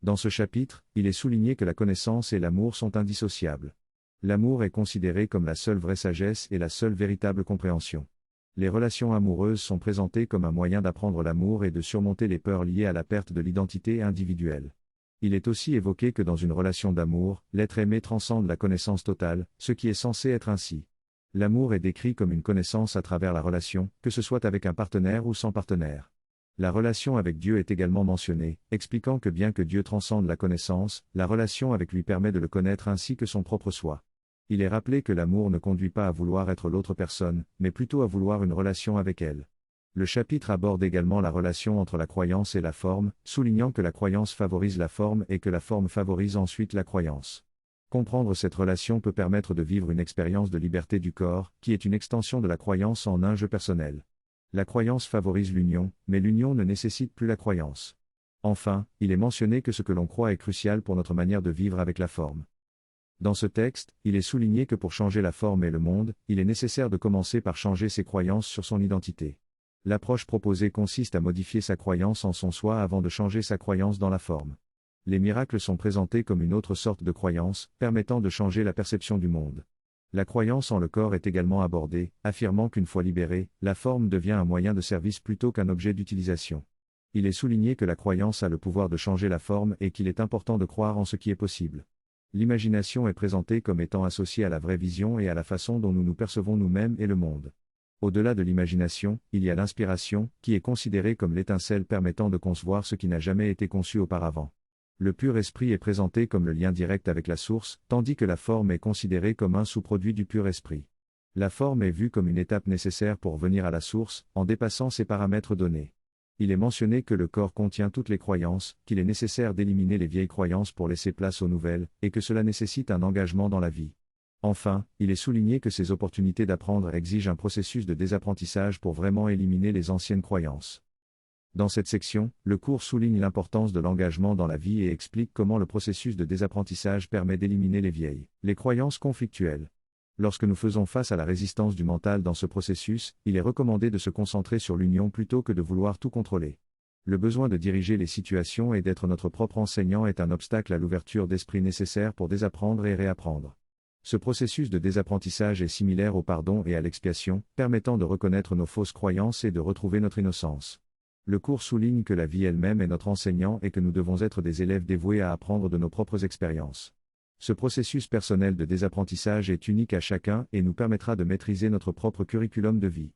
Dans ce chapitre, il est souligné que la connaissance et l'amour sont indissociables. L'amour est considéré comme la seule vraie sagesse et la seule véritable compréhension. Les relations amoureuses sont présentées comme un moyen d'apprendre l'amour et de surmonter les peurs liées à la perte de l'identité individuelle. Il est aussi évoqué que dans une relation d'amour, l'être aimé transcende la connaissance totale, ce qui est censé être ainsi. L'amour est décrit comme une connaissance à travers la relation, que ce soit avec un partenaire ou sans partenaire. La relation avec Dieu est également mentionnée, expliquant que bien que Dieu transcende la connaissance, la relation avec lui permet de le connaître ainsi que son propre soi. Il est rappelé que l'amour ne conduit pas à vouloir être l'autre personne, mais plutôt à vouloir une relation avec elle. Le chapitre aborde également la relation entre la croyance et la forme, soulignant que la croyance favorise la forme et que la forme favorise ensuite la croyance. Comprendre cette relation peut permettre de vivre une expérience de liberté du corps, qui est une extension de la croyance en un jeu personnel. La croyance favorise l'union, mais l'union ne nécessite plus la croyance. Enfin, il est mentionné que ce que l'on croit est crucial pour notre manière de vivre avec la forme. Dans ce texte, il est souligné que pour changer la forme et le monde, il est nécessaire de commencer par changer ses croyances sur son identité. L'approche proposée consiste à modifier sa croyance en son soi avant de changer sa croyance dans la forme. Les miracles sont présentés comme une autre sorte de croyance, permettant de changer la perception du monde. La croyance en le corps est également abordée, affirmant qu'une fois libérée, la forme devient un moyen de service plutôt qu'un objet d'utilisation. Il est souligné que la croyance a le pouvoir de changer la forme et qu'il est important de croire en ce qui est possible. L'imagination est présentée comme étant associée à la vraie vision et à la façon dont nous nous percevons nous-mêmes et le monde. Au-delà de l'imagination, il y a l'inspiration, qui est considérée comme l'étincelle permettant de concevoir ce qui n'a jamais été conçu auparavant. Le pur esprit est présenté comme le lien direct avec la source, tandis que la forme est considérée comme un sous-produit du pur esprit. La forme est vue comme une étape nécessaire pour venir à la source, en dépassant ses paramètres donnés. Il est mentionné que le corps contient toutes les croyances, qu'il est nécessaire d'éliminer les vieilles croyances pour laisser place aux nouvelles, et que cela nécessite un engagement dans la vie. Enfin, il est souligné que ces opportunités d'apprendre exigent un processus de désapprentissage pour vraiment éliminer les anciennes croyances. Dans cette section, le cours souligne l'importance de l'engagement dans la vie et explique comment le processus de désapprentissage permet d'éliminer les croyances conflictuelles. Lorsque nous faisons face à la résistance du mental dans ce processus, il est recommandé de se concentrer sur l'union plutôt que de vouloir tout contrôler. Le besoin de diriger les situations et d'être notre propre enseignant est un obstacle à l'ouverture d'esprit nécessaire pour désapprendre et réapprendre. Ce processus de désapprentissage est similaire au pardon et à l'expiation, permettant de reconnaître nos fausses croyances et de retrouver notre innocence. Le cours souligne que la vie elle-même est notre enseignant et que nous devons être des élèves dévoués à apprendre de nos propres expériences. Ce processus personnel de désapprentissage est unique à chacun et nous permettra de maîtriser notre propre curriculum de vie.